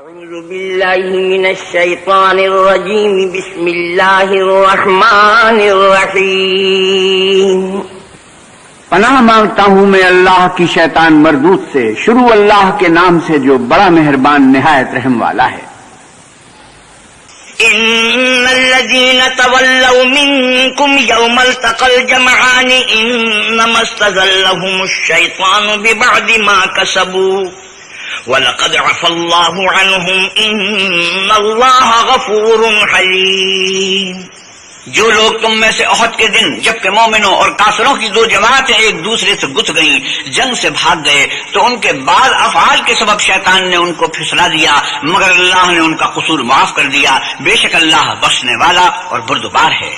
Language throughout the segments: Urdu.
أعوذ بالله من الشيطان الرجيم بسم الله الرحمن الرحيم پناہ مانگتا ہوں میں اللہ کی شیطان مردود سے، شروع اللہ کے نام سے جو بڑا مہربان نہایت رحم والا ہے۔ إن الذين تولوا منكم يوم التقى الجمعان إنما استزلهم الشيطان ببعض ما كسبوا وَلَقَدْ عَفَا اللَّهُ عَنْهُمْ إِنَّ اللَّهَ غَفُورٌ حَلِيمٌ۔ جو لوگ تم میں سے احد کے دن جبکہ مومنوں اور کافروں کی دو جماعتیں ایک دوسرے سے گت گئیں، جنگ سے بھاگ گئے، تو ان کے بعض افعال کے سبب شیطان نے ان کو پھسلا دیا، مگر اللہ نے ان کا قصور معاف کر دیا، بے شک اللہ بخشنے والا اور بردبار ہے۔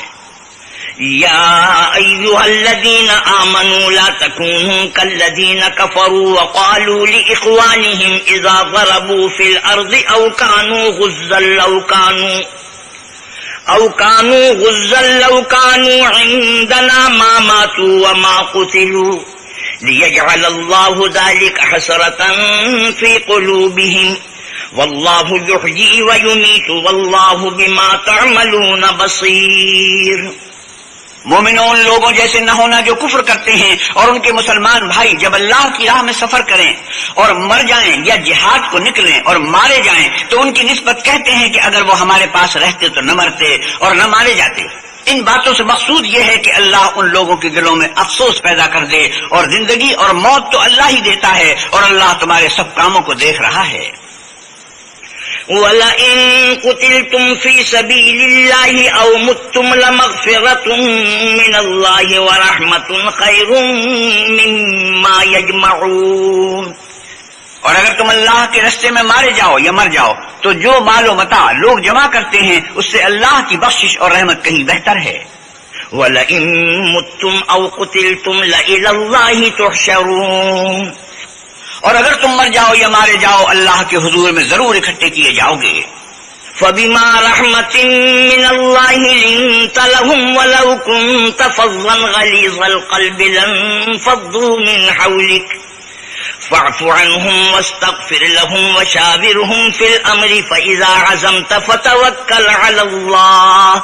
يا أيها الذين آمنوا لا تكونوا كالذين كفروا وقالوا لإخوانهم إذا ضربوا في الأرض أو كانوا غزا لو كانوا عندنا ما ماتوا وما قتلوا ليجعل الله ذلك حسرة في قلوبهم والله يحيي ويميت والله بما تعملون بصير۔ مومنوں ان لوگوں جیسے نہ ہونا جو کفر کرتے ہیں، اور ان کے مسلمان بھائی جب اللہ کی راہ میں سفر کریں اور مر جائیں یا جہاد کو نکلیں اور مارے جائیں تو ان کی نسبت کہتے ہیں کہ اگر وہ ہمارے پاس رہتے تو نہ مرتے اور نہ مارے جاتے۔ ان باتوں سے مقصود یہ ہے کہ اللہ ان لوگوں کے دلوں میں افسوس پیدا کر دے، اور زندگی اور موت تو اللہ ہی دیتا ہے، اور اللہ تمہارے سب کاموں کو دیکھ رہا ہے۔ وَلَئِن قُتِلْتُمْ فِي سَبِيلِ اللَّهِ أَوْ مُتُّمْ لَمَغْفِرَةٌ مِّنَ اللَّهِ وَرَحْمَةٌ خَيْرٌ مِّمَّا يَجْمَعُونَ۔ اور اگر تم اللہ کے راستے میں مارے جاؤ یا مر جاؤ تو جو مال و متاع لوگ جمع کرتے ہیں اس سے اللہ کی بخشش اور رحمت کہیں بہتر ہے۔ وَلَئِن مُتُّمْ أَوْ قُتِلْتُمْ لَإِلَى اللَّهِ تُحْشَرُونَ۔ اور اگر تم مر جاؤ یا مارے جاؤ اللہ کے حضور میں ضرور اکٹھے کیے جاؤ گے۔ فَبِمَا رَحْمَةٍ مِّنَ اللَّهِ لِنتَ لَهُمْ وَلَوْ كُنتَ فَظًّا غَلِيظَ الْقَلْبِ لَانفَضُّوا مِنْ حَوْلِكَ فَاعْفُ عَنْهُمْ وَاسْتَغْفِرْ لَهُمْ وَشَاوِرْهُمْ فِي الْأَمْرِ فَإِذَا عَزَمْتَ فَتَوَكَّلْ عَلَى اللَّهِ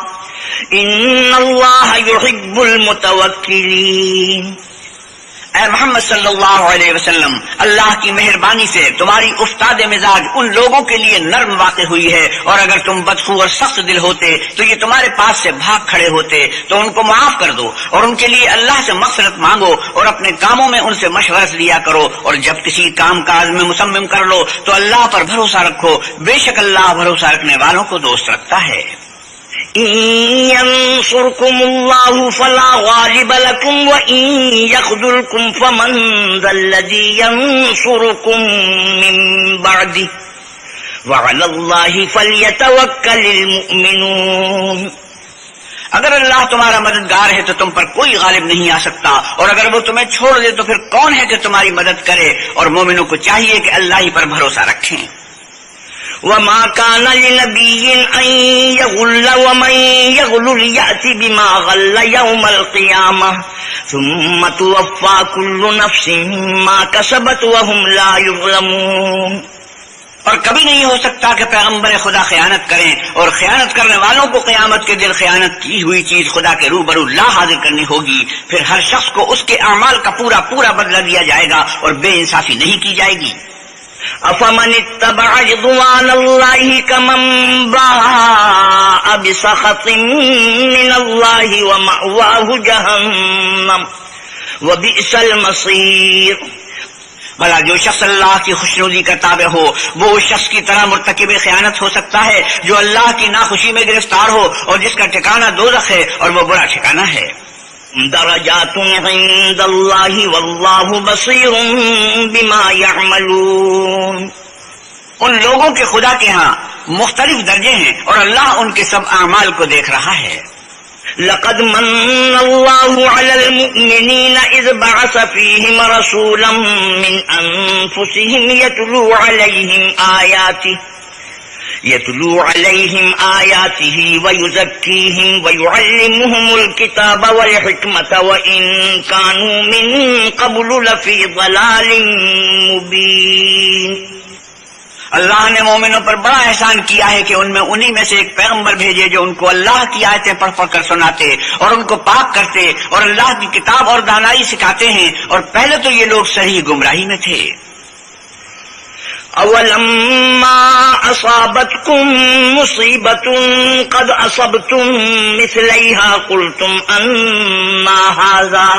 إِنَّ اللَّهَ يُحِبُّ الْمُتَوَكِّلِينَ۔ اے محمد صلی اللہ علیہ وسلم، اللہ کی مہربانی سے تمہاری افتاد مزاج ان لوگوں کے لیے نرم واقع ہوئی ہے، اور اگر تم بدخو اور سخت دل ہوتے تو یہ تمہارے پاس سے بھاگ کھڑے ہوتے، تو ان کو معاف کر دو اور ان کے لیے اللہ سے مغفرت مانگو، اور اپنے کاموں میں ان سے مشورت لیا کرو، اور جب کسی کام کاج میں مصمم کر لو تو اللہ پر بھروسہ رکھو، بے شک اللہ بھروسہ رکھنے والوں کو دوست رکھتا ہے۔ إن ينصركم الله فلا غالب لكم وإن يخذلكم فمن ذا الذي ينصركم من بعده وعلى الله فليتوكل المؤمنون۔ اگر اللہ تمہارا مددگار ہے تو تم پر کوئی غالب نہیں آ سکتا، اور اگر وہ تمہیں چھوڑ دے تو پھر کون ہے کہ تمہاری مدد کرے، اور مومنوں کو چاہیے کہ اللہ ہی پر بھروسہ رکھیں۔ وما كان لنبي أن يغل ومن يغل يأت بما غل يوم القيامة ثم توفى كل نفس ما كسبت وهم لا يظلمون۔ اور کبھی نہیں ہو سکتا کہ پیغمبر خدا خیانت کریں، اور خیانت کرنے والوں کو قیامت کے دن خیانت کی ہوئی چیز خدا کے روبرو لا حاضر کرنی ہوگی، پھر ہر شخص کو اس کے اعمال کا پورا پورا بدلہ دیا جائے گا اور بے انصافی نہیں کی جائے گی۔ أفمن اتبع رضوان الله كمن باء بسخط من الله ومأواه جهنم وبئس المصير۔ بھلا جو شخص اللہ کی خوشنودی کا تابع ہو وہ اس شخص کی طرح مرتکب خیانت ہو سکتا ہے جو اللہ کی ناخوشی میں گرفتار ہو اور جس کا ٹھکانہ دوزخ ہے اور وہ برا ٹھکانہ ہے۔ درجات عند اللہ واللہ بصیر بما يعملون۔ ان لوگوں کے خدا کے ہاں مختلف درجے ہیں اور اللہ ان کے سب اعمال کو دیکھ رہا ہے۔ لقد من الله على المؤمنين إذ بعث فيهم رسولا من أنفسهم يتلو عليهم آياته ويزكيهم ويعلمهم الكتاب والحكمة وإن كانوا من قبل لفي ضلال مبين۔ اللہ نے مومنوں پر بڑا احسان کیا ہے کہ ان میں انہی میں سے ایک پیغمبر بھیجے جو ان کو اللہ کی آیتیں پڑھ پڑھ کر سناتے اور ان کو پاک کرتے اور اللہ کی کتاب اور دانائی سکھاتے ہیں، اور پہلے تو یہ لوگ صحیح گمراہی میں تھے۔ اولما اصابتكم مصیبة قد اصبتم مثلیها قلتم انا هذا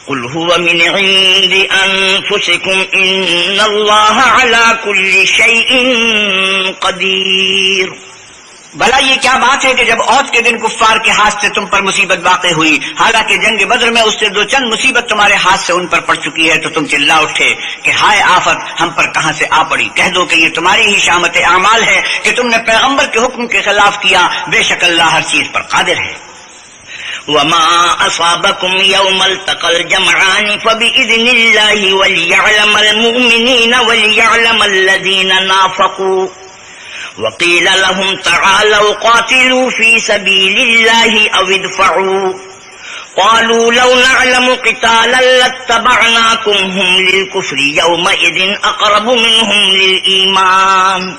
قل هو من عند انفسكم ان اللہ على كل شيء قدیر۔ بھلا یہ کیا بات ہے کہ جب عہد کے دن کفار کے ہاتھ سے تم پر مصیبت واقع ہوئی، حالانکہ جنگ بدر میں اس سے دو چند مصیبت تمہارے ہاتھ سے ان پر پڑ چکی ہے، تو تم چلا اٹھے کہ ہائے آفت ہم پر کہاں سے آ پڑی؟ کہہ دو کہ یہ تمہاری ہی شامت اعمال ہے کہ تم نے پیغمبر کے حکم کے خلاف کیا، بے شک اللہ ہر چیز پر قادر ہے۔ وما اصابكم يوم التقى الجمعان فبإذن الله وليعلم المؤمنين وليعلم الذين نافقوا وقيل لهم تعالوا قاتلوا في سبيل الله أو ادفعوا قالوا لو نعلم قتالا لاتبعناكم هم للكفر يومئذ أقرب منهم للإيمان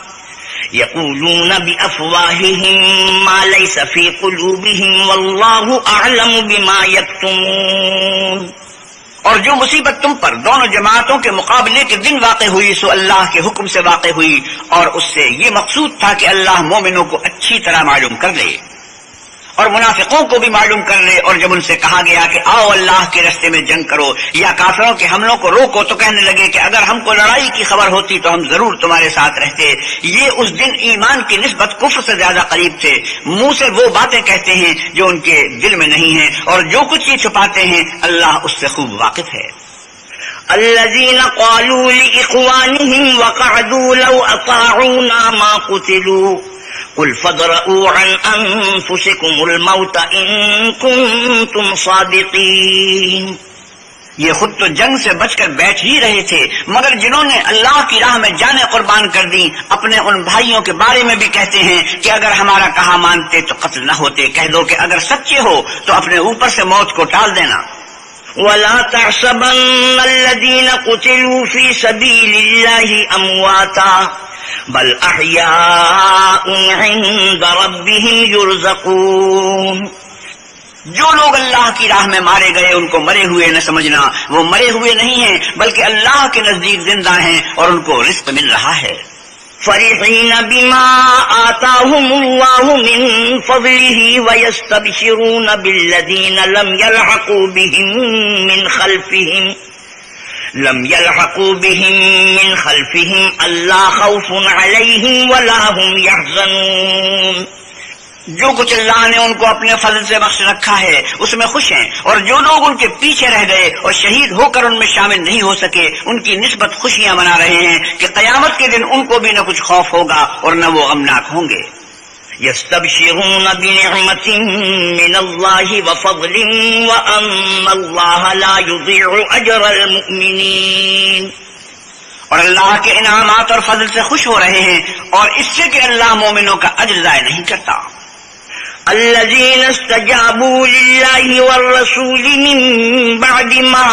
يقولون بأفواههم ما ليس في قلوبهم والله أعلم بما يكتمون۔ اور جو مصیبت تم پر دونوں جماعتوں کے مقابلے کے دن واقع ہوئی سو اللہ کے حکم سے واقع ہوئی، اور اس سے یہ مقصود تھا کہ اللہ مومنوں کو اچھی طرح معلوم کر لے اور منافقوں کو بھی معلوم کر لے۔ اور جب ان سے کہا گیا کہ آؤ اللہ کے راستے میں جنگ کرو یا کافروں کے حملوں کو روکو، تو کہنے لگے کہ اگر ہم کو لڑائی کی خبر ہوتی تو ہم ضرور تمہارے ساتھ رہتے۔ یہ اس دن ایمان کی نسبت کفر سے زیادہ قریب تھے۔ منہ سے وہ باتیں کہتے ہیں جو ان کے دل میں نہیں ہیں، اور جو کچھ یہ چھپاتے ہیں اللہ اس سے خوب واقف ہے۔ الذين قالوا لإخوانهم وقعدوا لو أطاعونا ما قتلوا قل فادرءوا عن أنفسكم الموت إن كنتم صادقين۔ یہ خود تو جنگ سے بچ کر بیٹھ ہی رہے تھے، مگر جنہوں نے اللہ کی راہ میں جانیں قربان کر دی اپنے ان بھائیوں کے بارے میں بھی کہتے ہیں کہ اگر ہمارا کہا مانتے تو قتل نہ ہوتے۔ کہہ دو کہ اگر سچے ہو تو اپنے اوپر سے موت کو ٹال دینا۔ ولا تحسبن الذين قتلوا في سبيل الله أمواتا بل أحياء عند ربهم يرزقون۔ جو لوگ اللہ کی راہ میں مارے گئے ان کو مرے ہوئے نہ سمجھنا، وہ مرے ہوئے نہیں ہیں بلکہ اللہ کے نزدیک زندہ ہیں اور ان کو رزق مل رہا ہے۔ فرحين بما آتاهم الله من فضله ويستبشرون بالذين لم يلحقوا بهم من خلفهم ألا خوف عليهم ولا هم يحزنون۔ جو کچھ اللہ نے ان کو اپنے فضل سے بخش رکھا ہے اس میں خوش ہیں، اور جو لوگ ان کے پیچھے رہ گئے اور شہید ہو کر ان میں شامل نہیں ہو سکے ان کی نسبت خوشیاں منا رہے ہیں کہ قیامت کے دن ان کو بھی نہ کچھ خوف ہوگا اور نہ وہ غمناک ہوں گے۔ يستبشرون بنعمة من الله وفضل وأن الله لا يضيع أجر المؤمنين۔ اور اللہ کے انعامات اور فضل سے خوش ہو رہے ہیں اور اس سے کہ اللہ مومنوں کا اجر ضائع نہیں کرتا۔ الذين استجابوا لله والرسول من بعد ما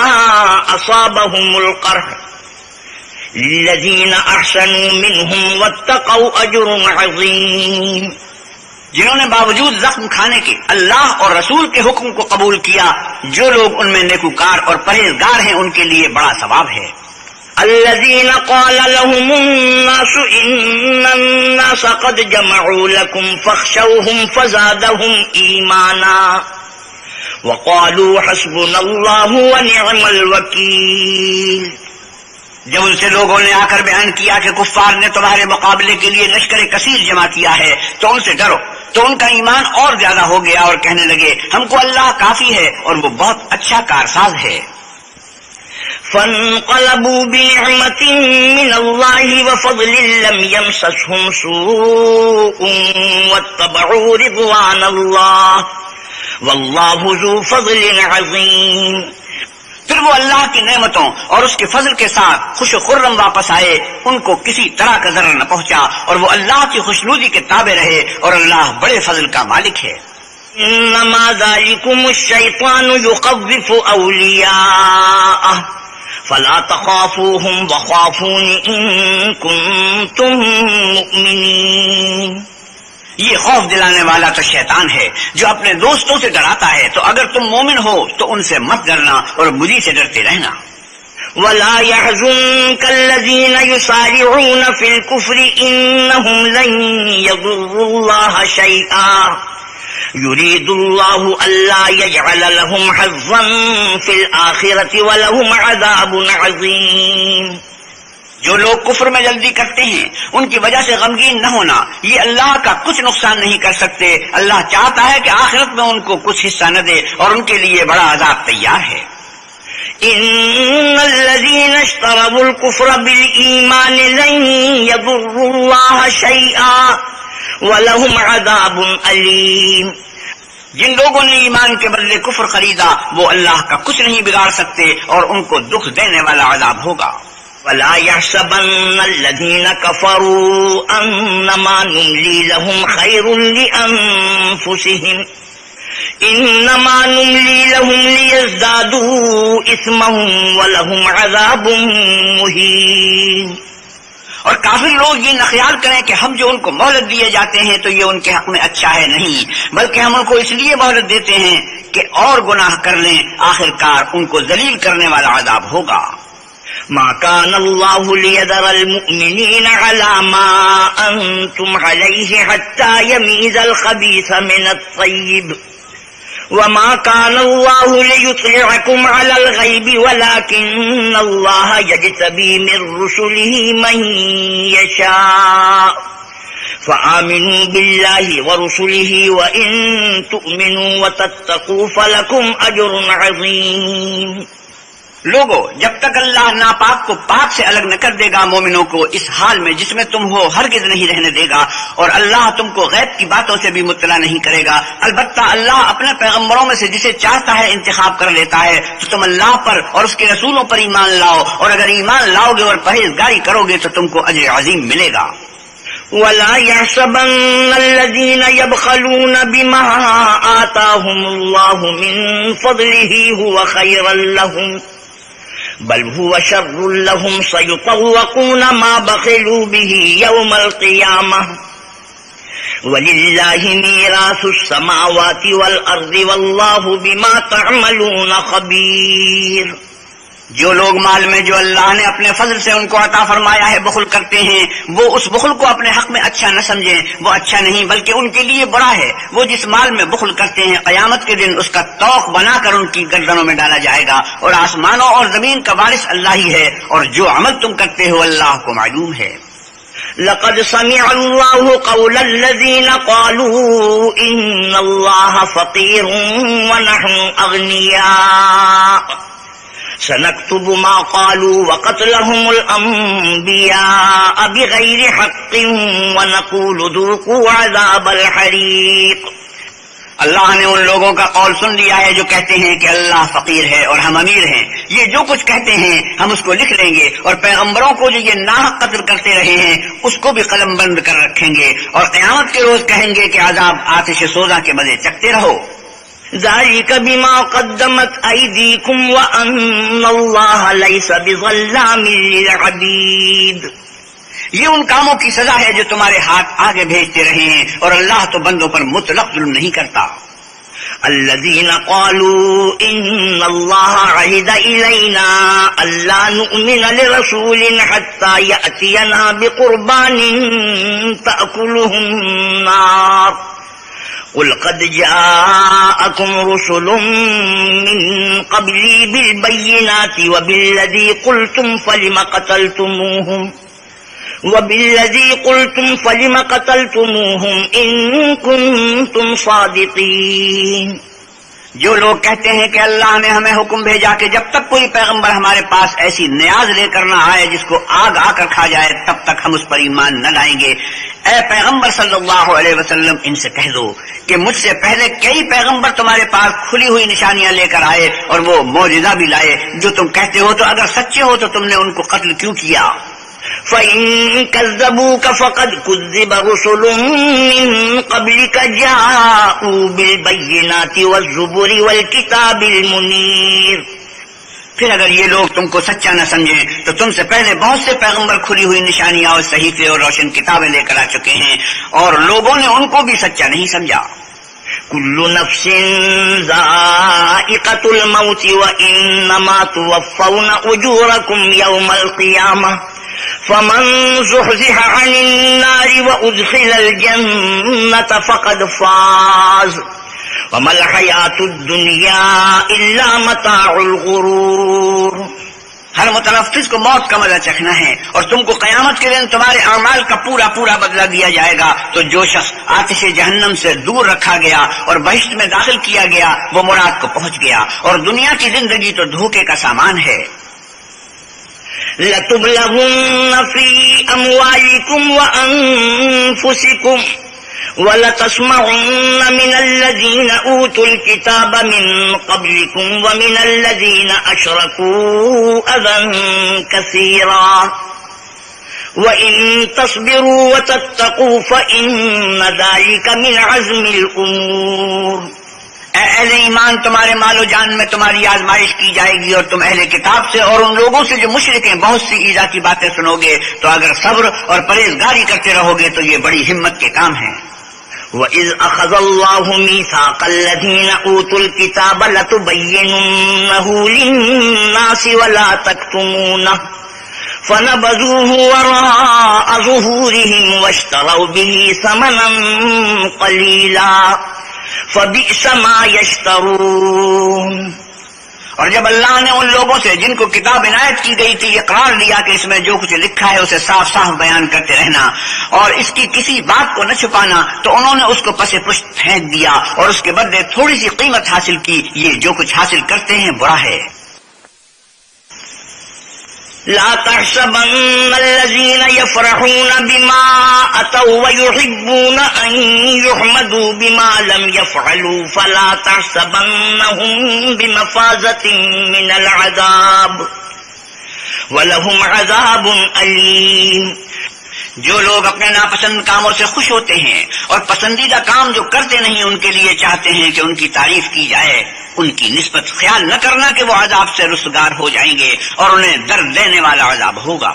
أصابهم القرح للذين أحسنوا منهم واتقوا أجر عظيم۔ جنہوں نے باوجود زخم کھانے کے اللہ اور رسول کے حکم کو قبول کیا، جو لوگ ان میں نیکوکار اور پرہیزگار ہیں ان کے لیے بڑا ثواب ہے۔ الذين قال لهم الناس إن الناس قد جمعوا لكم فاخشوهم فزادهم إيمانا وقالوا حسبنا الله ونعم الوكيل۔ جب ان سے لوگوں نے آ کر بیان کیا کہ کفار نے تمہارے مقابلے کے لیے لشکر کثیر جمع کیا ہے تو ان سے ڈرو، تو ان کا ایمان اور زیادہ ہو گیا اور کہنے لگے ہم کو اللہ کافی ہے اور وہ بہت اچھا کارساز ہے۔ فانقلبوا بنعمة من الله وفضل لم يمسسهم سوء واتبعوا رضوان الله والله ذو فضل عظيم۔ پھر وہ اللہ کی نعمتوں اور اس کے فضل کے ساتھ خوش و خرم واپس آئے، ان کو کسی طرح کا ضرر نہ پہنچا اور وہ اللہ کی خوشنودی کے تابع رہے، اور اللہ بڑے فضل کا مالک ہے۔ انما ذلكم الشيطان يخوف أولياءه فلا تخافوهم وخافون إن كنتم مؤمنين. یہ خوف دلانے والا تو شیطان ہے جو اپنے دوستوں سے ڈراتا ہے، تو اگر تم مومن ہو تو ان سے مت ڈرنا اور مجھے سے ڈرتے رہنا. ولا يحزنك الذين يسارعون في الكفر إنهم لن يضروا الله شيئا يريد الله ألا يجعل لهم حظا في الآخرة ولهم عذاب عظيم. جو لوگ کفر میں جلدی کرتے ہیں ان کی وجہ سے غمگین نہ ہونا، یہ اللہ کا کچھ نقصان نہیں کر سکتے. اللہ چاہتا ہے کہ آخرت میں ان کو کچھ حصہ نہ دے اور ان کے لیے بڑا عذاب تیار ہے. إن الذين اشتروا الكفر بالإيمان لن يضروا الله شيئا ولهم عذاب أليم. جن لوگوں نے ایمان کے بدلے کفر خریدا وہ اللہ کا کچھ نہیں بگاڑ سکتے اور ان کو دکھ دینے والا عذاب ہوگا. ولا يحسبن الذين كفروا أنما نملي لهم خير لأنفسهم إنما نملي لهم ليزدادوا إثمهم ولهم عذاب مهين. اور کافر لوگ یہ نہ خیال کریں کہ ہم جو ان کو مہلت دیے جاتے ہیں تو یہ ان کے حق میں اچھا ہے، نہیں، بلکہ ہم ان کو اس لیے مہلت دیتے ہیں کہ اور گناہ کر لیں، آخرکار ان کو ذلیل کرنے والا عذاب ہوگا. ما كان الله ليذر المؤمنين على ما أنتم عليه حتى يميز الخبيث من الطيب وما كان الله ليطلعكم على الغيب ولكن الله يجتبي من رسله من يشاء فآمنوا بالله ورسله وإن تؤمنوا وتتقوا فلكم أجر عظيم. لوگو، جب تک اللہ ناپاک کو پاک سے الگ نہ کر دے گا، مومنوں کو اس حال میں جس میں تم ہو ہرگز نہیں رہنے دے گا، اور اللہ تم کو غیب کی باتوں سے بھی مطلع نہیں کرے گا. البتہ اللہ اپنے پیغمبروں میں سے جسے چاہتا ہے انتخاب کر لیتا ہے. تو تم اللہ پر اور اس کے رسولوں پر ایمان لاؤ، اور اگر ایمان لاؤ گے اور پرہیزگاری کرو گے تو تم کو اجر عظیم ملے گا. ولا يحسبن الذين يبخلون بما آتاهم الله من فضله هو خيرا لهم بل هو شر لهم سيطوقون ما بخلوا به يوم القيامة ولله ميراث السماوات والأرض والله بما تعملون خبير. جو لوگ مال میں جو اللہ نے اپنے فضل سے ان کو عطا فرمایا ہے بخل کرتے ہیں، وہ اس بخل کو اپنے حق میں اچھا نہ سمجھیں، وہ اچھا نہیں بلکہ ان کے لیے برا ہے. وہ جس مال میں بخل کرتے ہیں قیامت کے دن اس کا توق بنا کر ان کی گردنوں میں ڈالا جائے گا. اور آسمانوں اور زمین کا وارث اللہ ہی ہے، اور جو عمل تم کرتے ہو اللہ کو معلوم ہے. لقد سمع الله قول الذين قالوا إن الله فقير ونحن أغنياء سنكتب ما قالوا وقتلهم الأنبياء بغير حق ونقول ذوقوا عذاب الحريق. اللہ نے ان لوگوں کا قول سن لیا ہے جو کہتے ہیں کہ اللہ فقیر ہے اور ہم امیر ہیں. یہ جو کچھ کہتے ہیں ہم اس کو لکھ لیں گے، اور پیغمبروں کو جو یہ ناحق قتل کرتے رہے ہیں اس کو بھی قلم بند کر رکھیں گے، اور قیامت کے روز کہیں گے کہ عذاب آتش سوزا کے مزے چکھتے رہو. ذلك بما قدمت أيديكم وأن الله ليس بظلام للعبيد. یہ ان کاموں کی سزا ہے جو تمہارے ہاتھ آگے بھیجتے رہے ہیں، اور اللہ تو بندوں پر مطلق ظلم نہیں کرتا. الذين قالوا إن الله عهد إلينا ألا نؤمن لرسول حتى يأتينا بقربان تأكله النار قل قد جاءكم رسل من قبلي بالبينات وبالذي قلتم فلم قتلتموهم إن كنتم صادقين. جو لوگ کہتے ہیں کہ اللہ نے ہمیں حکم بھیجا کہ جب تک کوئی پیغمبر ہمارے پاس ایسی نیاز لے کر نہ آئے جس کو آگ آ کر کھا جائے تب تک ہم اس پر ایمان نہ لائیں گے. اے پیغمبر صلی اللہ علیہ وسلم ان سے کہہ دو کہ مجھ سے پہلے کئی پیغمبر تمہارے پاس کھلی ہوئی نشانیاں لے کر آئے اور وہ معجزہ بھی لائے جو تم کہتے ہو. تو اگر سچے ہو تو تم نے ان کو قتل کیوں کیا؟ فَإِن كَذَّبُوكَ فَقَدْ كُذِّبَ رُسُلٌ مِّن قَبْلِكَ جَاءُوا بِالْبَيِّنَاتِ وَالزُّبُرِ وَالْكِتَابِ الْمُنِيرِ. پھر اگر یہ لوگ تم کو سچا نہ سمجھیں تو تم سے پہلے بہت سے پیغمبر کھلی ہوئی نشانیاں اور صحیفے اور روشن کتابیں لے کر آ چکے ہیں، اور لوگوں نے ان کو بھی سچا نہیں سمجھا۔ كل نفس ذائقة الموت وإنما توفون أجوركم يوم القيامة فمن زحزح عن النار وأدخل الجنة فقد فاز وما الحياة الدنيا إلا متاع الغرور۔ ہر متنفس کو موت کا مزہ چکھنا ہے، اور تم کو قیامت کے دن تمہارے اعمال کا پورا پورا بدلہ دیا جائے گا۔ تو جو شخص آتش جہنم سے دور رکھا گیا اور بہشت میں داخل کیا گیا وہ مراد کو پہنچ گیا، اور دنیا کی زندگی تو دھوکے کا سامان ہے۔ لَتُبْلَغُنَّ فِي أَمْوَالِكُمْ وَأَنفُسِكُمْ وَلَتَسْمَعُنَّ مِنَ الَّذِينَ أُوتُوا الْكِتَابَ مِنْ قَبْلِكُمْ وَمِنَ الَّذِينَ أَشْرَكُوا أَذًى كَثِيرًا وَإِن تَصْبِرُوا وَتَتَّقُوا فَإِنَّ ذَلِكَ مِنْ عَزْمِ الْأُمُورِ۔ اے اہل ایمان، تمہارے مال و جان میں تمہاری آزمائش کی جائے گی، اور تم اہل کتاب سے اور ان لوگوں سے جو مشرک ہیں بہت سی ایذا کی باتیں سنو گے، تو اگر صبر اور پرہیزگاری کرتے رہو گے تو یہ بڑی ہمت کے کام ہیں۔ وَإِذْ أَخَذَ اللَّهُ مِيثَاقَ الَّذِينَ أُوتُوا الْكِتَابَ لَتُبَيِّنُنَّهُ لِلنَّاسِ وَلَا تَكْتُمُونَهُ فَنَبَذُوهُ وَرَاءَ ظُهُورِهِمْ وَاشْتَرَوْا بِهِ ثَمَنًا قَلِيلًا فَبِئْسَ مَا يَشْتَرُونَ۔ اور جب اللہ نے ان لوگوں سے جن کو کتاب عنایت کی گئی تھی اقرار لیا کہ اس میں جو کچھ لکھا ہے اسے صاف صاف بیان کرتے رہنا اور اس کی کسی بات کو نہ چھپانا، تو انہوں نے اس کو پس پشت پھینک دیا اور اس کے بدلے تھوڑی سی قیمت حاصل کی۔ یہ جو کچھ حاصل کرتے ہیں برا ہے۔ لا تحسبن الذين يفرحون بما أتوا ويحبون أن يحمدوا بما لم يفعلوا فلا تحسبنهم بمفازة من العذاب ولهم عذاب أليم۔ جو لوگ اپنے ناپسند کاموں سے خوش ہوتے ہیں اور پسندیدہ کام جو کرتے نہیں ان کے لیے چاہتے ہیں کہ ان کی تعریف کی جائے، ان کی نسبت خیال نہ کرنا کہ وہ عذاب سے رسوگار ہو جائیں گے اور انہیں درد دینے والا عذاب ہوگا۔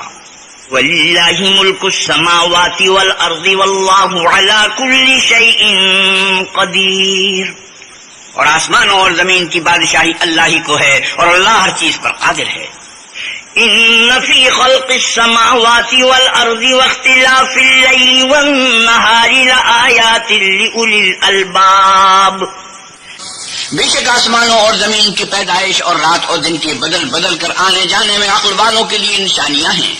وَلِلَّهِ مُلْكُ السَّمَاوَاتِ وَالْأَرْضِ وَاللَّهُ عَلَى كُلِّ شَيْءٍ قَدِيرٌ۔ اور آسمانوں اور زمین کی بادشاہی اللہ ہی کو ہے اور اللہ ہر چیز پر قادر ہے۔ إِنَّ فِي خَلْقِ السَّمَاوَاتِ وَالْأَرْضِ وَاخْتِلَافِ اللَّيْلِ وَالنَّهَارِ لَآيَاتٍ لِأُولِي الْأَلْبَابِ۔ بے شک آسمانوں اور زمین کی پیدائش اور رات اور دن کے بدل بدل کر آنے جانے میں عقل والوں کے لیے نشانیاں ہیں۔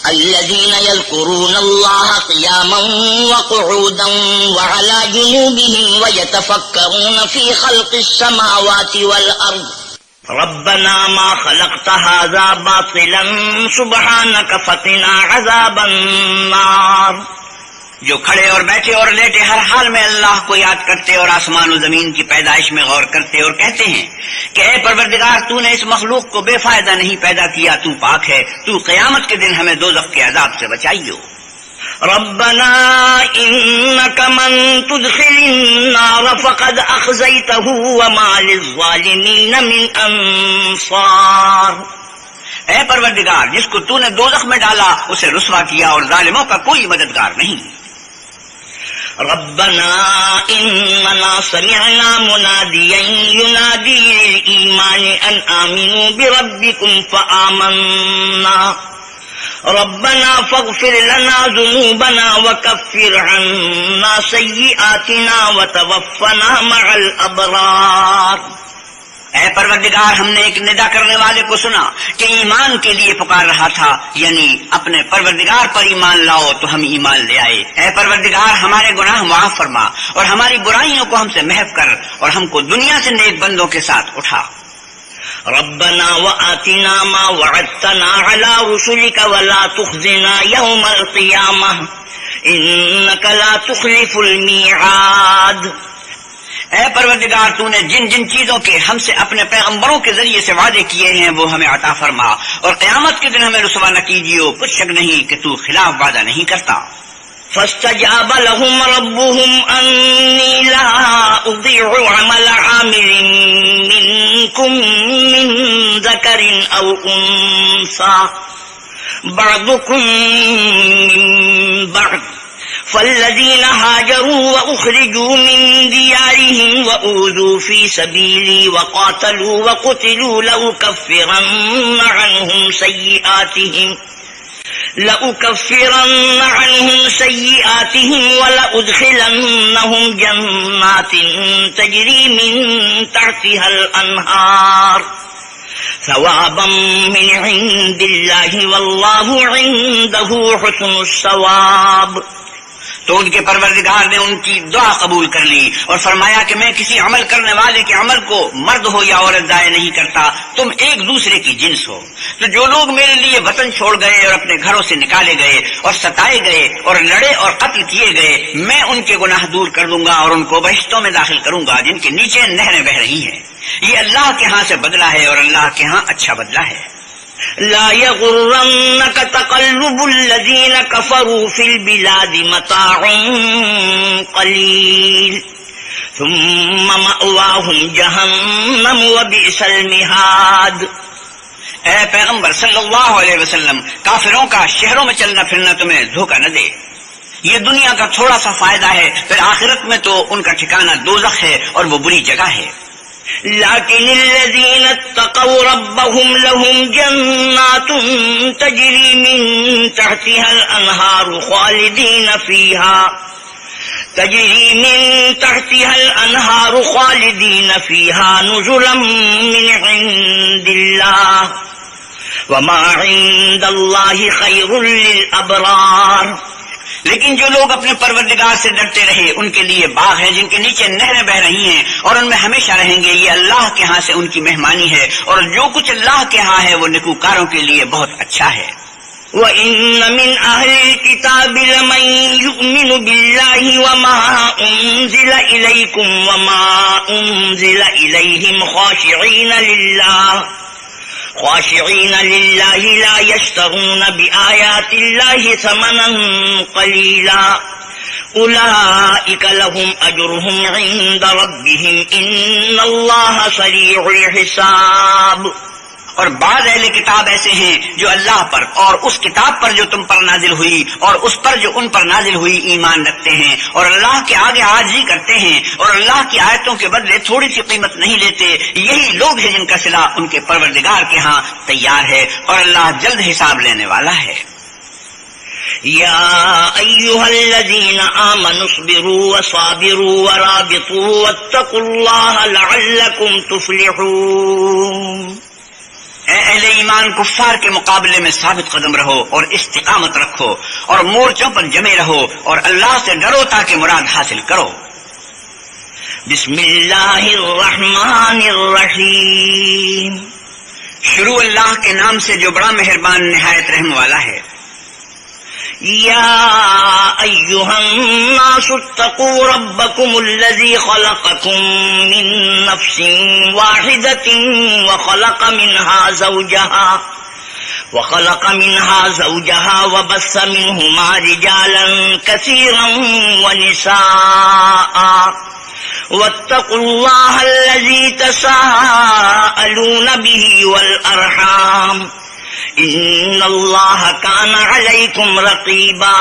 الذين يذكرون الله قياما وقعودا وعلى جنوبهم ويتفكرون في خلق السماوات والأرض ربنا ما خلقت هذا باطلا سبحانك فقنا عذاب النار۔ جو کھڑے اور بیٹھے اور لیٹے ہر حال میں اللہ کو یاد کرتے اور آسمان و زمین کی پیدائش میں غور کرتے اور کہتے ہیں کہ اے پروردگار، تو نے اس مخلوق کو بے فائدہ نہیں پیدا کیا، تو پاک ہے، تو قیامت کے دن ہمیں دوزخ کے عذاب سے بچائیو۔ ربنا انك من تدخل النار فقد اخزيته وما للظالمين من انصار۔ اے پروردگار، جس کو تو نے دوزخ میں ڈالا اسے رسوا کیا اور ظالموں کا کوئی مددگار نہیں۔ ربنا اننا سمعنا مناديا ينادي للإيمان ان آمنوا بربكم فآمنا ربنا فاغفر لنا ذنوبنا وكفر عنا سيئاتنا وتوفنا مع الأبرار۔ اے پروردگار، ہم نے ایک ندا کرنے والے کو سنا کہ ایمان کے لیے پکار رہا تھا، یعنی اپنے پروردگار پر ایمان لاؤ، تو ہم ایمان لے آئے۔ اے پروردگار، ہمارے گناہ معاف فرما اور ہماری برائیوں کو ہم سے محو کر اور ہم کو دنیا سے نیک بندوں کے ساتھ اٹھا۔ ربنا وآتنا ما وعدتنا على رسلك ولا تخزنا يوم القيامة إنك لا تخلف الميعاد۔ اے پروردگار، تو نے جن جن چیزوں کے ہم سے اپنے پیغمبروں کے ذریعے سے وعدے کیے ہیں وہ ہمیں عطا فرما، اور قیامت کے دن ہمیں رسوا نہ کیجیو، کچھ شک نہیں کہ تو خلاف وعدہ نہیں کرتا۔ فاستجاب لهم ربهم أني لا أضيع عمل عامل منكم من ذكر أو أنثى بعضكم من بعض فالذين هاجروا وأخرجوا من ديارهم وأوذوا في سبيلي وقاتلوا وقتلوا لأكفرن عنهم سيئاتهم ولأدخلنهم جنات تجري من تحتها الأنهار ثوابا من عند الله والله عنده حسن الثواب. تو ان کے پروردگار نے ان کی دعا قبول کر لی اور فرمایا کہ میں کسی عمل کرنے والے کے عمل کو مرد ہو یا عورت ضائع نہیں کرتا، تم ایک دوسرے کی جنس ہو. تو جو لوگ میرے لیے وطن چھوڑ گئے اور اپنے گھروں سے نکالے گئے اور ستائے گئے اور لڑے اور قتل کیے گئے، میں ان کے گناہ دور کر دوں گا اور ان کو بہشتوں میں داخل کروں گا جن کے نیچے نہریں بہ رہی ہیں. یہ اللہ کے ہاں سے بدلہ ہے اور اللہ کے ہاں اچھا بدلہ ہے. لا يغرنك تقلب الذين كفروا في البلاد متاع قليل ثم مأواهم جهنم وبئس المهاد. اے پیغمبر صلی اللہ علیہ وسلم، کافروں کا شہروں میں چلنا پھرنا تمہیں دھوکہ نہ دے. یہ دنیا کا تھوڑا سا فائدہ ہے، پھر آخرت میں تو ان کا ٹھکانہ دوزخ ہے اور وہ بری جگہ ہے. لكن الذين اتقوا ربهم لهم جنات تجري من تحتها الأنهار خالدين فيها نزلا من عند الله وما عند الله خير للأبرار. لیکن جو لوگ اپنے پروردگار سے ڈرتے رہے ان کے لیے باغ ہیں جن کے نیچے نہریں بہ رہی ہیں اور ان میں ہمیشہ رہیں گے. یہ اللہ کے ہاں سے ان کی مہمانی ہے اور جو کچھ اللہ کے ہاں ہے وہ نیکوکاروں کے لیے بہت اچھا ہے. وَإِنَّ مِنْ أَهْلِ الْكِتَابِ لَمَن يُؤْمِنُ بِاللَّهِ وَمَا أُنزِلَ إِلَيْكُمْ وَمَا أُنزِلَ إِلَيْهِمْ خاشعين لله لا يشترون بآيات الله ثمنا قليلا أولئك لهم أجرهم عند ربهم إن الله سريع الحساب. اور بعض اہل کتاب ایسے ہیں جو اللہ پر اور اس کتاب پر جو تم پر نازل ہوئی اور اس پر جو ان پر نازل ہوئی ایمان رکھتے ہیں اور اللہ کے آگے عاجزی کرتے ہیں اور اللہ کی آیتوں کے بدلے تھوڑی سی قیمت نہیں لیتے. یہی لوگ ہیں جن کا صلہ ان کے پروردگار کے ہاں تیار ہے اور اللہ جلد حساب لینے والا ہے. يا أيها الذين آمنوا اصبروا وصابروا ورابطوا واتقوا الله لعلكم تفلحون. اے اہل ایمان، کفار کے مقابلے میں ثابت قدم رہو اور استقامت رکھو اور مورچوں پر جمے رہو اور اللہ سے ڈرو تاکہ مراد حاصل کرو. بسم اللہ الرحمن الرحیم. شروع اللہ کے نام سے جو بڑا مہربان نہایت رحم والا ہے. يا أيها الناس اتقوا ربكم الذي خلقكم من نفس واحدة وخلق منها زوجها وبث منهما رجالا كثيرا ونساء واتقوا الله الذي تساءلون به والأرحام ان اللہ کان علیکم رقیبا.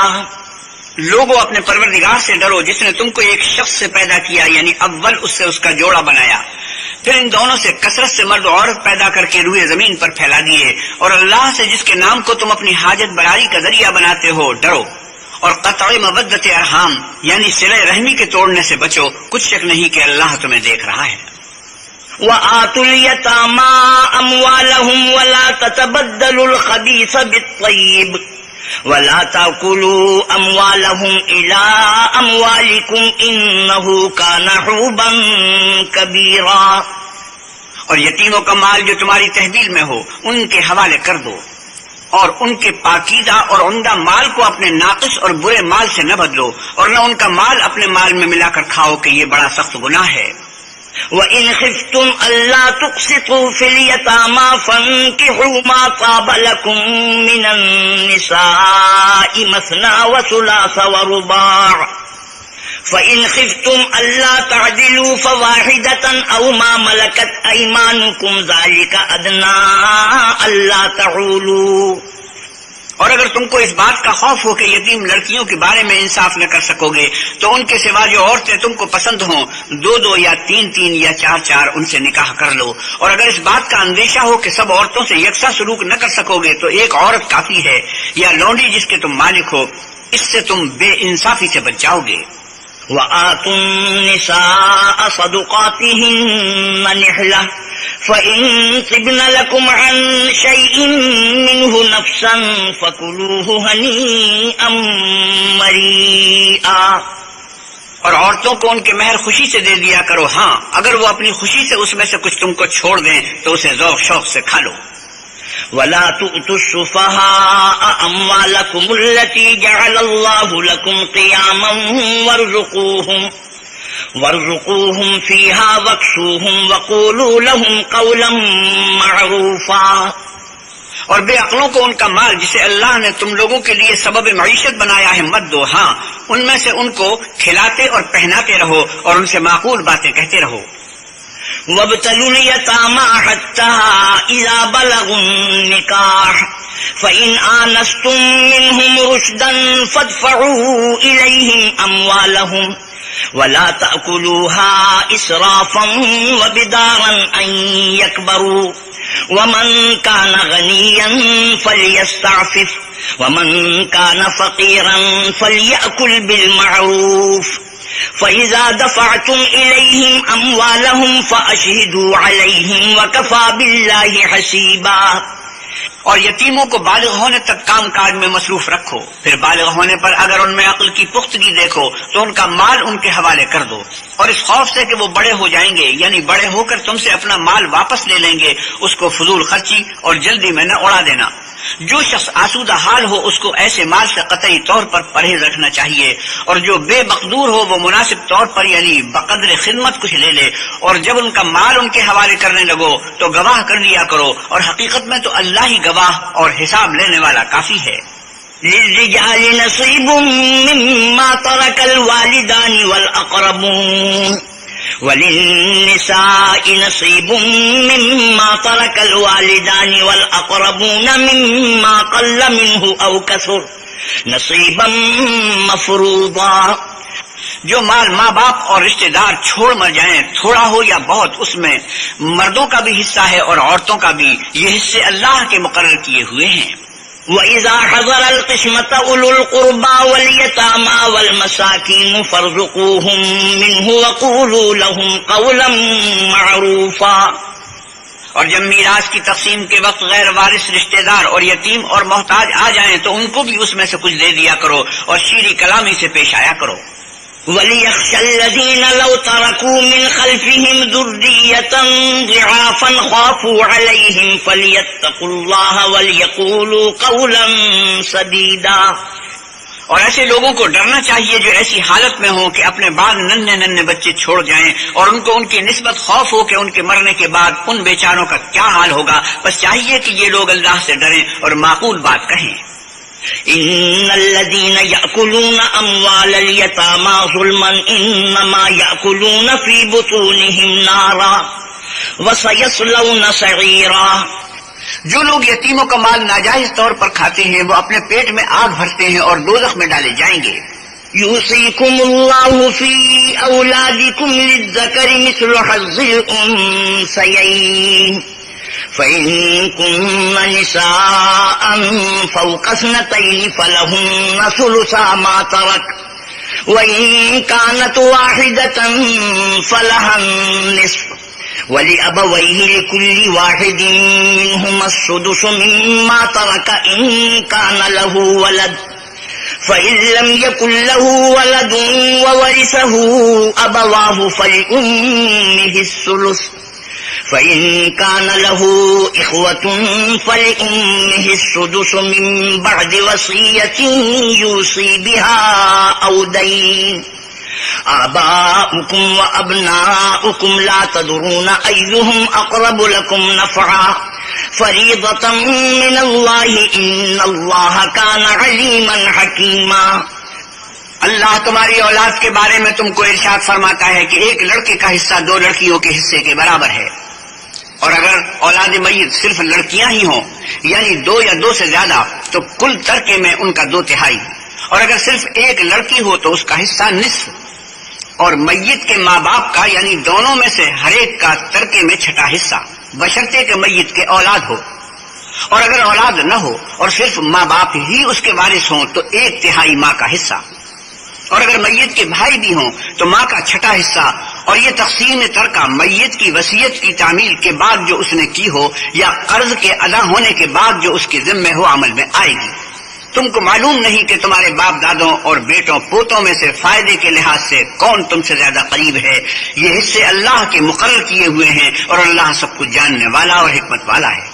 لوگوں اپنے پروردگار سے ڈرو جس نے تم کو ایک شخص سے پیدا کیا، یعنی اول اس سے اس کا جوڑا بنایا، پھر ان دونوں سے کثرت سے مرد و عورت پیدا کر کے روئے زمین پر پھیلا دیے. اور اللہ سے جس کے نام کو تم اپنی حاجت براری کا ذریعہ بناتے ہو ڈرو. اور قطع مودت ارحام یعنی صلہ رحمی کے توڑنے سے بچو. کچھ شک نہیں کہ اللہ تمہیں دیکھ رہا ہے. وآتوا اليتامى أموالهم ولا تتبدلوا الخبيث بالطيب ولا تأكلوا أموالهم إلى أموالكم إنه كان حوبا كبيرا. اور یتیموں کا مال جو تمہاری تحویل میں ہو ان کے حوالے کر دو اور ان کے پاکیزہ اور عمدہ مال کو اپنے ناقص اور برے مال سے نہ بدلو اور نہ ان کا مال اپنے مال میں ملا کر کھاؤ کہ یہ بڑا سخت گناہ ہے. وَإِنْ خِفْتُمْ أَلَّا تُقْسِطُوا فِي الْيَتَامَى فَانكِحُوا مَا طَابَ لَكُم مِّنَ النِّسَاءِ مَثْنَىٰ وَثُلَاثَ وَرُبَاعَ فَإِنْ خِفْتُمْ أَلَّا تَعْدِلُوا فَوَاحِدَةً أَوْ مَا مَلَكَتْ أَيْمَانُكُمْ ذَلِكَ أَدْنَىٰ أَلَّا تَعُولُوا۔ اور اگر تم کو اس بات کا خوف ہو کہ یتیم لڑکیوں کے بارے میں انصاف نہ کر سکو گے تو ان کے سوا جو عورتیں تم کو پسند ہوں 2 یا 3 یا 4 ان سے نکاح کر لو۔ اور اگر اس بات کا اندیشہ ہو کہ سب عورتوں سے یکساں سلوک نہ کر سکو گے تو ایک عورت کافی ہے یا لونڈی جس کے تم مالک ہو، اس سے تم بے انصافی سے بچ جاؤ گے۔ وَآتُوا النِّسَاءَ صَدُقَاتِهِنَّ نِحْلَةً فَإِن طِبْنَ لَكُمْ عَن شَيْءٍ مِّنْهُ نَفْسًا فَكُلُوهُ هَنِيئًا مَّرِيئًا۔ اور عورتوں کو ان کے مہر خوشی سے دے دیا کرو، ہاں اگر وہ اپنی خوشی سے اس میں سے کچھ تم کو چھوڑ دیں تو اسے ذوق شوق سے کھا لو۔ وَلَا تُؤْتُوا السُّفَهَاءَ أَمْوَالَكُمُ الَّتِي جَعَلَ اللَّهُ لَكُمْ قِيَامًا وَارْزُقُوهُمْ فِيهَا وَاكْسُوهُمْ وَقُولُوا لَهُمْ قَوْلًا مَّعْرُوفًا۔ اور بے عقلوں کو ان کا مال جسے اللہ نے تم لوگوں کے لیے سبب معیشت بنایا ہے مت دو، ہاں ان میں سے ان کو کھلاتے اور پہناتے رہو اور ان سے معقول باتیں کہتے رہو۔ وَابْتَلُوا الْيَتَامَىٰ حَتَّىٰ إِذَا بَلَغُوا النِّكَاحَ فَإِنْ آنَسْتُم مِّنْهُمْ رُشْدًا فَادْفَعُوا إِلَيْهِمْ أَمْوَالَهُمْ وَلَا تَأْكُلُوهَا إِسْرَافًا وَبِدَارًا أَن يَكْبَرُوا وَمَن كَانَ غَنِيًّا فَلْيَسْتَعْفِفْ وَمَن كَانَ فَقِيرًا فَلْيَأْكُلْ بِالْمَعْرُوفِ فَإِذَا دَفَعْتُمْ إِلَيْهِمْ أَمْوَالَهُمْ فَأَشْهِدُوا عَلَيْهِمْ وَكَفَىٰ بِاللَّهِ حَسِيبًا۔ اور یتیموں کو بالغ ہونے تک کام کاج میں مصروف رکھو، پھر بالغ ہونے پر اگر ان میں عقل کی پختگی دیکھو تو ان کا مال ان کے حوالے کر دو، اور اس خوف سے کہ وہ بڑے ہو جائیں گے یعنی بڑے ہو کر تم سے اپنا مال واپس لے لیں گے اس کو فضول خرچی اور جلدی میں نہ اڑا دینا۔ جو شخص آسودہ حال ہو اس کو ایسے مال سے قطعی طور پر پرہیز رکھنا چاہیے، اور جو بے مقدور ہو وہ مناسب طور پر یعنی بقدر خدمت کچھ لے لے، اور جب ان کا مال ان کے حوالے کرنے لگو تو گواہ کر لیا کرو، اور حقیقت میں تو اللہ ہی گواہ اور حساب لینے والا کافی ہے۔ للرجال نصيب مما ترك الوالدان والأقربون وللنساء نصيب مما ترك الوالدان والأقربون مما قل منه أو كثر نصيبا مفروضا۔ جو مال ماں باپ اور رشتہ دار چھوڑ مر جائیں تھوڑا ہو یا بہت، اس میں مردوں کا بھی حصہ ہے اور عورتوں کا بھی، یہ حصے اللہ کے مقرر کیے ہوئے ہیں۔ وَإِذَا حَضَرَ الْقِسْمَةَ أُولُو الْقُرْبَىٰ وَالْيَتَامَىٰ وَالْمَسَاكِينُ فَارْزُقُوهُم مِّنْهُ وَقُولُوا لَهُمْ قَوْلًا مَّعْرُوفًا۔ اور جب میراث کی تقسیم کے وقت غیر وارث رشتہ دار اور یتیم اور محتاج آ جائیں تو ان کو بھی اس میں سے کچھ دے دیا کرو اور شیریں کلامی سے پیش آیا کرو۔ وَلْيَخْشَ الَّذِينَ لَوْ تَرَكُوا مِنْ خَلْفِهِمْ ذُرِّيَّةً ضِعَافًا خَافُوا عَلَيْهِمْ فَلْيَتَّقُوا اللَّهَ وَلْيَقُولُوا قَوْلًا سَدِيدًا۔ اور ایسے لوگوں کو ڈرنا چاہیے جو ایسی حالت میں ہوں کہ اپنے بعد ننھے بچے چھوڑ جائیں اور ان کو ان کی نسبت خوف ہو کہ ان کے مرنے کے بعد ان بیچاروں کا کیا حال ہوگا، بس چاہیے کہ یہ لوگ اللہ سے ڈریں اور معقول بات کہیں۔ إن الذين يأكلون أموال اليتامى ظلما إنما يأكلون في بطونهم نارا وسيصلون سعيرا۔ جو لوگ یتیموں کا مال ناجائز طور پر کھاتے ہیں وہ اپنے پیٹ میں آگ بھرتے ہیں اور دوزخ میں ڈالے جائیں گے۔ يوصيكم الله في أولادكم للذكر مثل حظ الأنثيين فإن كن نساء فوق اثنتين فلهن ثلثا ما ترك وإن كانت واحدة فلها النصف ولأبويه لكل واحد منهما السدس مما ترك إن كان له ولد فإن لم يكن له ولد وورثه أبواه فلأمه الثلث فإن كان له إخوة فلأمه السدس من بعد وصية يوصي بها أو دين آباؤكم وأبناؤكم لا تدرون أيهم أقرب لكم نفعا فریضة من الله إن الله كان عليما حكيما۔ اللہ تمہاری اولاد کے بارے میں تم کو ارشاد فرماتا ہے کہ ایک لڑکے کا حصہ دو لڑکیوں کے حصے کے برابر ہے، اور اگر اولاد میت صرف لڑکیاں ہی ہوں یعنی دو یا دو سے زیادہ تو کل ترکے میں ان کا 2/3، اور اگر صرف ایک لڑکی ہو تو اس کا حصہ نصف، اور میت کے ماں باپ کا یعنی دونوں میں سے ہر ایک کا ترکے میں 6 حصہ، بشرطے کہ میت کے اولاد ہو، اور اگر اولاد نہ ہو اور صرف ماں باپ ہی اس کے وارث ہوں تو 1/3 ماں کا حصہ، اور اگر میت کے بھائی بھی ہوں تو ماں کا 6 حصہ، اور یہ تقسیم ترکہ میت کی وصیت کی تعمیل کے بعد جو اس نے کی ہو یا قرض کے ادا ہونے کے بعد جو اس کے ذمہ ہو عمل میں آئے گی۔ تم کو معلوم نہیں کہ تمہارے باپ دادوں اور بیٹوں پوتوں میں سے فائدے کے لحاظ سے کون تم سے زیادہ قریب ہے، یہ حصے اللہ کے مقرر کیے ہوئے ہیں، اور اللہ سب کچھ جاننے والا اور حکمت والا ہے۔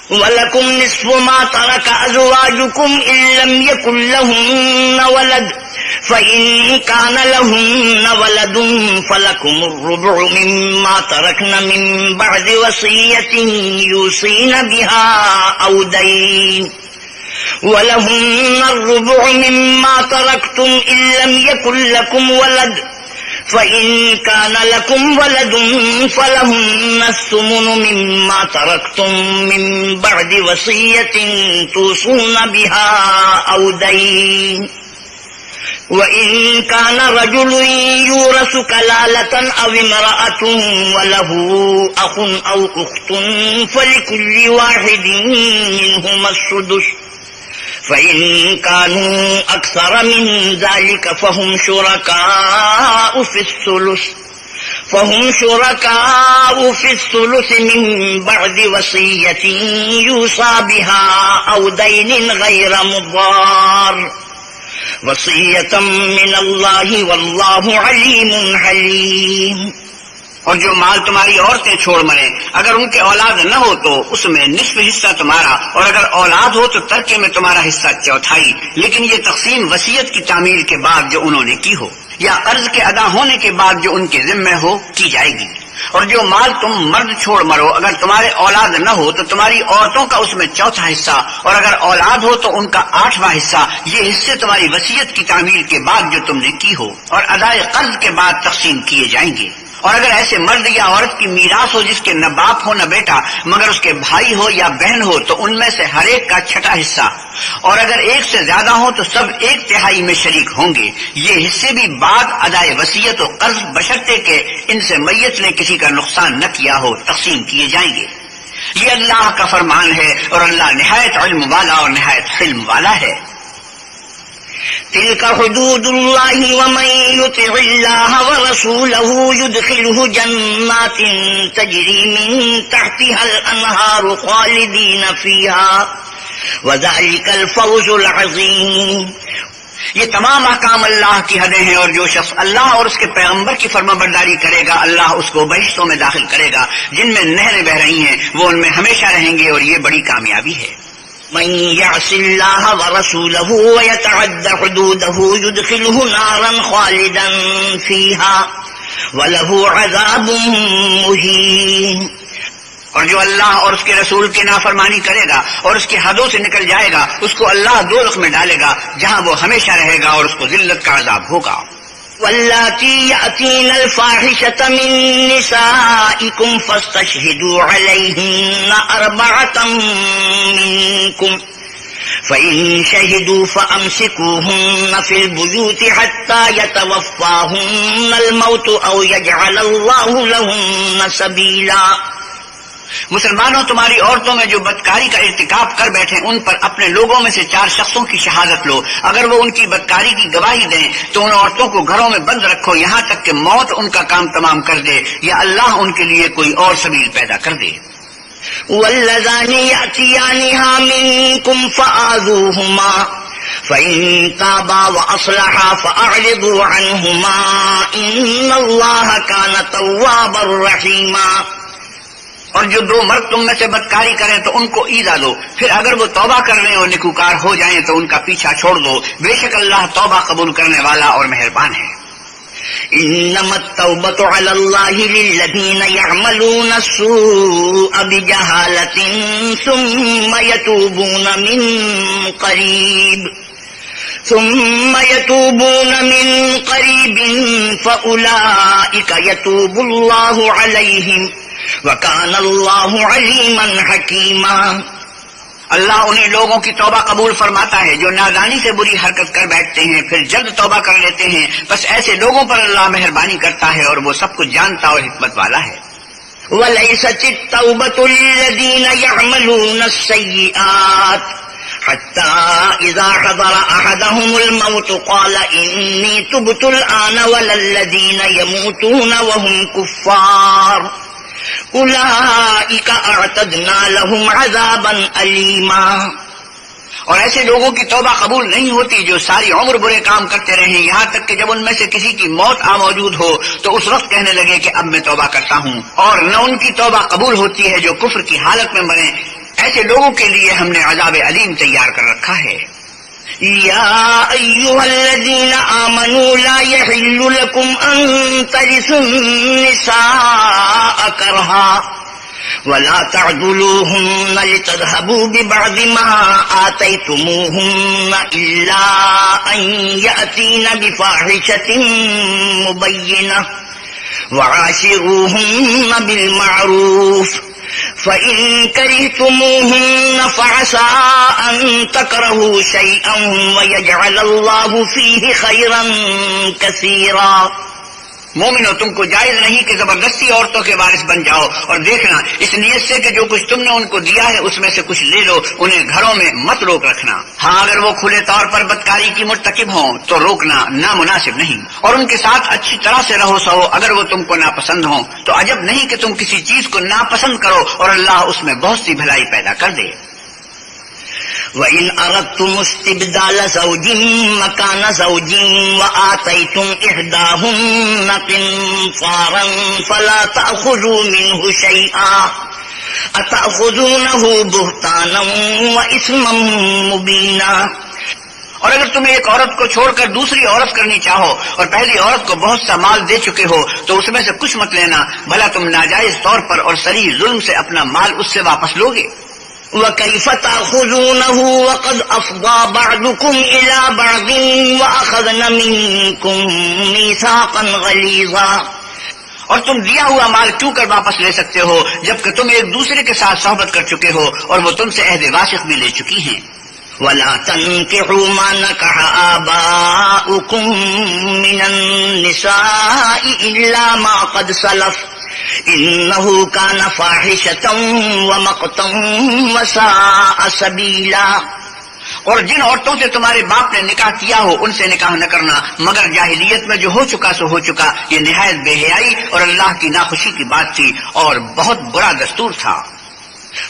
وَلَكُمْ نِصْفُ مَا تَرَكَ أَزْوَاجُكُمْ إِن لَّمْ يَكُن لَّهُنَّ وَلَدٌ فَإِن كَانَ لَهُنَّ وَلَدٌ فَلَكُمُ الرُّبُعُ مِمَّا تَرَكْنَ مِن بَعْدِ وَصِيَّةٍ يُوصِينَ بِهَا أَوْ دَيْنٍ وَلَهُنَّ الرُّبُعُ مِمَّا تَرَكْتُمْ إِن لَّمْ يَكُن لَّكُمْ وَلَدٌ فَإِن كَانَ لَكُمْ وَلَدٌ فَلَهُنَّ الثُّمُنُ مِمَّا تَرَكْتُم مِّن بَعْدِ وَصِيَّةٍ تُوصُونَ بِهَا أَوْ دَيْنٍ وَإِن كَانَ رَجُلٌ يُورَثُ كَلَالَةً أَوْ امْرَأَةٌ وَلَهُ أَخٌ أَوْ أُخْتٌ فَلِكُلِّ وَاحِدٍ مِّنْهُمَا السُّدُسُ فَإِن كَانُوا أَكْثَرَ مِن ذَلِكَ فَهُمْ شُرَكَاءُ فِي الثُّلُثِ مِن بَعْدِ وَصِيَّةٍ يُوصَى بِهَا أَوْ دَيْنٍ غَيْرَ مُضَارٍّ وصیۃ من اللہ واللہ علیم حلیم۔ اور جو مال تمہاری عورتیں چھوڑ مریں اگر ان کے اولاد نہ ہو تو اس میں نصف حصہ تمہارا، اور اگر اولاد ہو تو ترکے میں تمہارا حصہ 1/4، لیکن یہ تقسیم وصیت کی تعمیل کے بعد جو انہوں نے کی ہو یا قرض کے ادا ہونے کے بعد جو ان کے ذمہ ہو کی جائے گی۔ اور جو مال تم مرد چھوڑ مرو اگر تمہارے اولاد نہ ہو تو تمہاری عورتوں کا اس میں 4تھا حصہ، اور اگر اولاد ہو تو ان کا 8واں حصہ، یہ حصے تمہاری وصیت کی تعمیل کے بعد جو تم نے کی ہو اور ادائے قرض کے بعد تقسیم کیے جائیں گے۔ اور اگر ایسے مرد یا عورت کی میراث ہو جس کے نہ باپ ہو نہ بیٹا مگر اس کے بھائی ہو یا بہن ہو تو ان میں سے ہر ایک کا 6 حصہ، اور اگر ایک سے زیادہ ہو تو سب 1/3 میں شریک ہوں گے۔ یہ حصے بھی بعد ادائے وصیت و قرض بشرطے کہ ان سے میت نے کسی کا نقصان نہ کیا ہو تقسیم کیے جائیں گے۔ یہ اللہ کا فرمان ہے اور اللہ نہایت علم والا اور نہایت حلم والا ہے۔ تلك حدود الله ومن يطع الله ورسوله يدخله جنات تجري من تحتها الأنهار خالدين فيها وذلك الفوز العظيم۔ یہ تمام احکام اللہ کی حدیں ہیں، اور جو شخص اللہ اور اس کے پیغمبر کی فرما برداری کرے گا اللہ اس کو بہشتوں میں داخل کرے گا جن میں نہریں بہ رہی ہیں، وہ ان میں ہمیشہ رہیں گے، اور یہ بڑی کامیابی ہے۔ من يعص الله ورسوله ويتعد حدوده يدخله نارا خالدا فيها وله عذاب مهين۔ اور جو اللہ اور اس کے رسول کی نافرمانی کرے گا اور اس کی حدوں سے نکل جائے گا اس کو اللہ دوزخ میں ڈالے گا جہاں وہ ہمیشہ رہے گا، اور اس کو ذلت کا عذاب ہوگا۔ واللاتی یأتین الفاحشة من نسائکم فاستشہدوا علیہن 4 منکم فإن شہدوا فأمسکوہن فی البیوت حتی یتوفاہن الموت او یجعل اللہ لہن سبیلا۔ مسلمانوں تمہاری عورتوں میں جو بدکاری کا ارتکاب کر بیٹھے ان پر اپنے لوگوں میں سے 4 شخصوں کی شہادت لو، اگر وہ ان کی بدکاری کی گواہی دیں تو ان عورتوں کو گھروں میں بند رکھو یہاں تک کہ موت ان کا کام تمام کر دے یا اللہ ان کے لیے کوئی اور سبیل پیدا کر دے۔ واللذان یأتیانها منکم فآذوہما فإن تابا وأصلحا فأعرضوا عنہما ان اللہ کان توابا رحیما۔ اور جو 2 مرد تم میں سے بدکاری کریں تو ان کو ایذا دو، پھر اگر وہ توبہ کر لیں اور نیکوکار ہو جائیں تو ان کا پیچھا چھوڑ دو، بے شک اللہ توبہ قبول کرنے والا اور مہربان ہے۔ انما التوبة على الله للذين يعملون السوء بجهالة ثم يتوبون من قريب فأولئك يتوب الله عليهم وكان الله عليما حكيما۔ اللہ انہیں لوگوں کی توبہ قبول فرماتا ہے جو نادانی سے بری حرکت کر بیٹھتے ہیں پھر جلد توبہ کر لیتے ہیں، بس ایسے لوگوں پر اللہ مہربانی کرتا ہے اور وہ سب کچھ جانتا اور حکمت والا ہے۔ وَلَيْسَتِ التَّوْبَةُ لِلَّذِينَ يَعْمَلُونَ السَّيِّئَاتِ حَتَّى إِذَا حَضَرَ أَحَدَهُمُ الْمَوْتُ قَالَ إِنِّي تُبْتُ الْآنَ وَلَا الَّذِينَ يَمُوتُونَ وَهُمْ كُفَّارٌ أُولَئِكَ أَعْتَدْنَا لَهُمْ عَذَابًا أَلِيمًا۔ اور ایسے لوگوں کی توبہ قبول نہیں ہوتی جو ساری عمر برے کام کرتے رہیں، یہاں تک کہ جب ان میں سے کسی کی موت آ موجود ہو تو اس وقت کہنے لگے کہ اب میں توبہ کرتا ہوں، اور نہ ان کی توبہ قبول ہوتی ہے جو کفر کی حالت میں مریں۔ ایسے لوگوں کے لیے ہم نے عذاب علیم تیار کر رکھا ہے۔ يا أيها الذين آمنوا لا يحل لكم أن ترثوا النساء كرها ولا تعضلوهن لتذهبوا ببعض ما آتيتموهن إلا أن يأتين بفاحشة مبينة وعاشروهن بالمعروف فإن كرهتموهن فعسى أن تكرهوا شيئا ويجعل الله فيه خيرا كثيرا۔ مومنو، تم کو جائز نہیں کہ زبردستی عورتوں کے وارث بن جاؤ، اور دیکھنا اس نیت سے کہ جو کچھ تم نے ان کو دیا ہے اس میں سے کچھ لے لو، انہیں گھروں میں مت روک رکھنا۔ ہاں اگر وہ کھلے طور پر بدکاری کی مرتکب ہوں تو روکنا نامناسب نہیں، اور ان کے ساتھ اچھی طرح سے رہو سہو اگر وہ تم کو ناپسند ہوں، تو عجب نہیں کہ تم کسی چیز کو ناپسند کرو اور اللہ اس میں بہت سی بھلائی پیدا کر دے۔ وَإِنْ أَرَدْتُمُ اسْتِبْدَالَ زَوْجٍ مَّكَانَ زَوْجٍ وَآتَيْتُمْ إِحْدَاهُنَّ قِنطَارًا فَلَا تَأْخُذُوا مِنْهُ شَيْئًا أَتَأْخُذُونَهُ بُهْتَانًا وَإِثْمًا مُّبِينًا۔ اور اگر تم ایک عورت کو چھوڑ کر دوسری عورت کرنی چاہو اور پہلی عورت کو بہت سا مال دے چکے ہو تو اس میں سے کچھ مت لینا، بھلا تم ناجائز طور پر اور صریح ظلم سے اپنا مال اس سے واپس لوگے۔ وَكَيْفَ تَأْخُذُونَهُ وَقَدْ أَفْضَىٰ بَعْضُكُمْ إِلَىٰ بَعْضٍ وَأَخَذْنَ مِنكُم مِّيثَاقًا غَلِيظًا۔ اور تم دیا ہوا مال کیوں کر واپس لے سکتے ہو جبکہ تم ایک دوسرے کے ساتھ صحبت کر چکے ہو اور وہ تم سے عہد واسق بھی لے چکی ہیں۔ وَلَا تَنكِحُوا مَا نَكَحَ آبَاؤُكُم مِّنَ النِّسَاءِ إِلَّا مَا قَدْ سَلَفَ إِنَّهُ كَانَ فَاحِشَةً وَمَقْتًا وَسَاءَ سَبِيلًا۔ اور جن عورتوں سے تمہارے باپ نے نکاح کیا ہو ان سے نکاح نہ کرنا مگر جاہلیت میں جو ہو چکا سو ہو چکا، یہ نہایت بے حیائی اور اللہ کی ناخوشی کی بات تھی اور بہت برا دستور تھا۔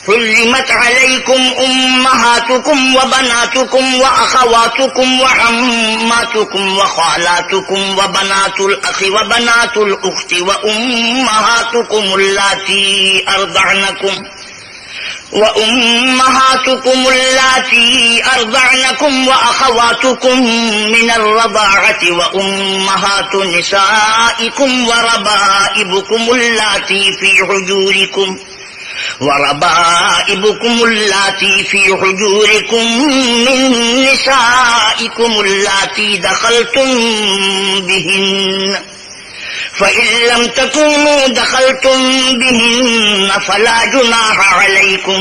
حرمت علیکم امہاتکم وبناتکم واخواتکم وعماتکم وخالاتکم وبنات الاخ وبنات الاخت وامہاتکم اللاتی ارضعنکم واخواتکم من الرضاعة وامہات نسائکم وربائبکم اللاتی فی حجورکم من نسائکم اللاتی دخلتم بہن فإن لم تكونوا دخلتم بهن فلا جناح عليكم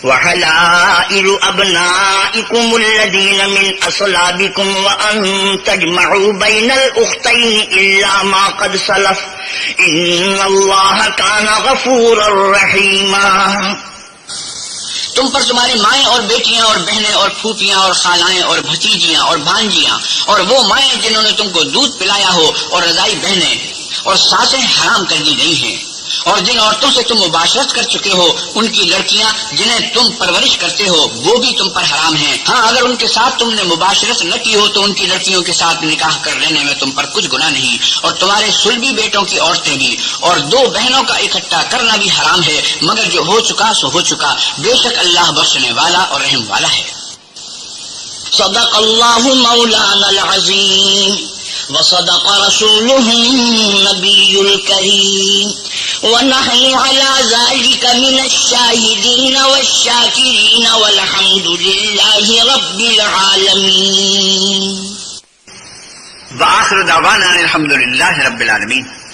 وحلائل أبنائكم الذين من أصلابكم وأن تجمعوا بين الأختين إلا ما قد سلف إن الله كان غفورا رحيما۔ تم پر تمہاری مائیں اور بیٹیاں اور بہنیں اور پھوپھیاں اور خالائیں اور بھتیجیاں اور بھانجیاں اور وہ مائیں جنہوں نے تم کو دودھ پلایا ہو اور رضائی بہنیں اور ساسیں حرام کر دی گئی ہیں، اور جن عورتوں سے تم مباشرت کر چکے ہو ان کی لڑکیاں جنہیں تم پرورش کرتے ہو وہ بھی تم پر حرام ہیں۔ ہاں اگر ان کے ساتھ تم نے مباشرت نہ کی ہو تو ان کی لڑکیوں کے ساتھ نکاح کر لینے میں تم پر کچھ گناہ نہیں، اور تمہارے صلبی بیٹوں کی عورتیں بھی، اور دو بہنوں کا اکٹھا کرنا بھی حرام ہے مگر جو ہو چکا سو ہو چکا، بے شک اللہ بخشنے والا اور رحم والا ہے۔ صدق اللہ مولانا العظیم وصدق رسوله النبي الكريم ونحن على ذلك من الشاهدين والشاكرين والحمد لله رب العالمين. وآخر دعوانا الحمد للہ رب العالمین.